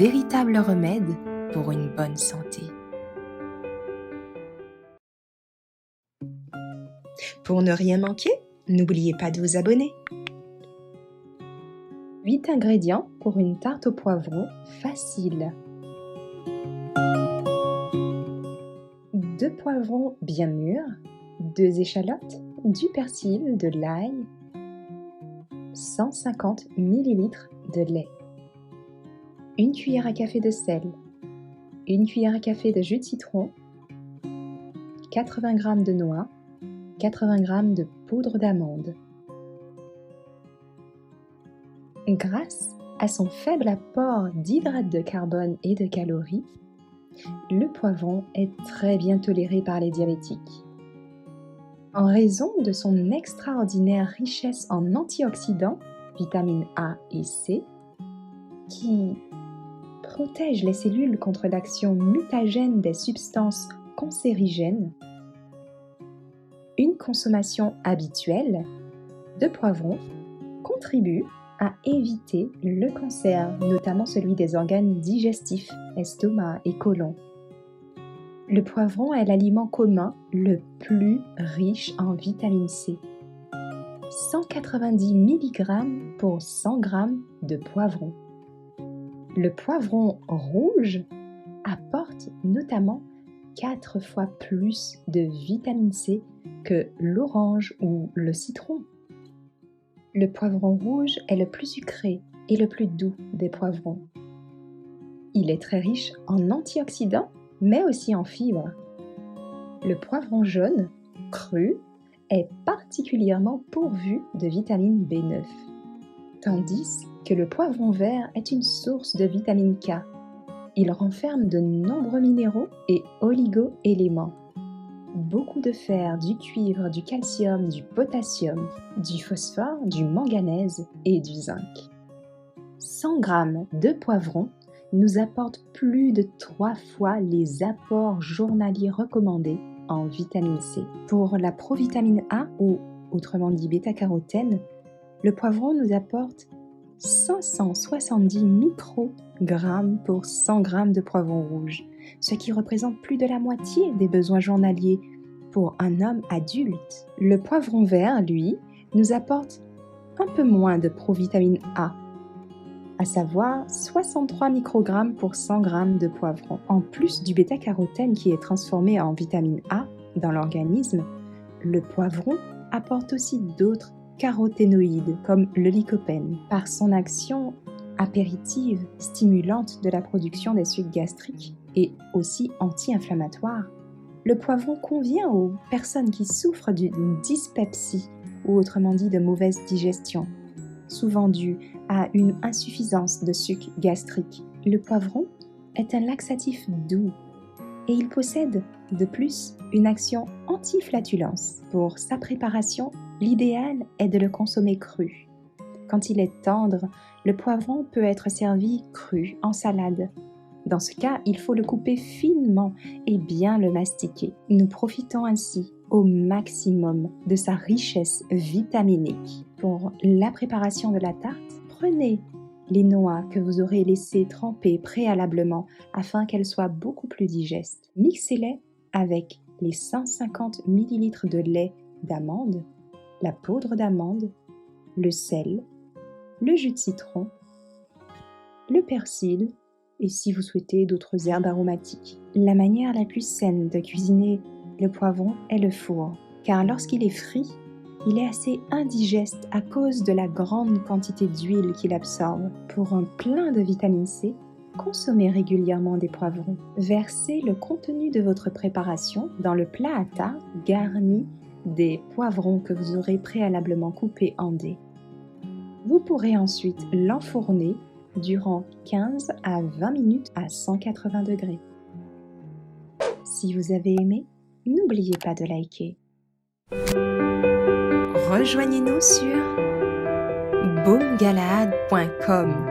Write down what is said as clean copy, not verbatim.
véritable remède pour une bonne santé. Pour ne rien manquer, n'oubliez pas de vous abonner. 8 ingrédients pour une tarte au poivron facile. 2 poivrons bien mûrs, 2 échalotes, du persil, de l'ail, 150 ml de lait, 1 cuillère à café de sel, 1 cuillère à café de jus de citron, 80 g de noix, 80 g de poudre d'amande. Grâce à son faible apport d'hydrates de carbone et de calories, le poivron est très bien toléré par les diabétiques. En raison de son extraordinaire richesse en antioxydants, vitamines A et C, qui protègent les cellules contre l'action mutagène des substances cancérigènes, une consommation habituelle de poivrons contribue à éviter le cancer, notamment celui des organes digestifs, estomac et côlon. Le poivron est l'aliment commun le plus riche en vitamine C. 190 mg pour 100 g de poivron. Le poivron rouge apporte notamment 4 fois plus de vitamine C que l'orange ou le citron. Le poivron rouge est le plus sucré et le plus doux des poivrons. Il est très riche en antioxydants, mais aussi en fibres. Le poivron jaune, cru, est particulièrement pourvu de vitamine B9, tandis que le poivron vert est une source de vitamine K. Il renferme de nombreux minéraux et oligo-éléments. Beaucoup de fer, du cuivre, du calcium, du potassium, du phosphore, du manganèse et du zinc. 100 g de poivron nous apporte plus de 3 fois les apports journaliers recommandés en vitamine C. Pour la provitamine A, ou autrement dit bêta-carotène, le poivron nous apporte 570 microgrammes pour 100 g de poivron rouge, ce qui représente plus de la moitié des besoins journaliers pour un homme adulte. Le poivron vert, lui, nous apporte un peu moins de provitamine A, à savoir 63 microgrammes pour 100 g de poivron. En plus du bêta-carotène qui est transformé en vitamine A dans l'organisme, le poivron apporte aussi d'autres caroténoïdes comme le lycopène. Par son action apéritive, stimulante de la production des sucs gastriques et aussi anti-inflammatoire, le poivron convient aux personnes qui souffrent d'une dyspepsie ou autrement dit de mauvaise digestion, souvent due à une insuffisance de suc gastrique. Le poivron est un laxatif doux et il possède de plus une action anti-flatulence. Pour sa préparation, l'idéal est de le consommer cru. Quand il est tendre, le poivron peut être servi cru en salade. Dans ce cas, il faut le couper finement et bien le mastiquer. Nous profitons ainsi au maximum de sa richesse vitaminique. Pour la préparation de la tarte, prenez les noix que vous aurez laissées tremper préalablement afin qu'elles soient beaucoup plus digestes. Mixez-les avec les 150 ml de lait d'amande, la poudre d'amande, le sel, le jus de citron, le persil et si vous souhaitez d'autres herbes aromatiques. La manière la plus saine de cuisiner le poivron est le four, car lorsqu'il est frit, il est assez indigeste à cause de la grande quantité d'huile qu'il absorbe. Pour un plein de vitamine C, consommez régulièrement des poivrons. Versez le contenu de votre préparation dans le plat à tarte garni des poivrons que vous aurez préalablement coupés en dés. Vous pourrez ensuite l'enfourner durant 15 à 20 minutes à 180 degrés. Si vous avez aimé, n'oubliez pas de liker. Rejoignez-nous sur boomgalaad.com.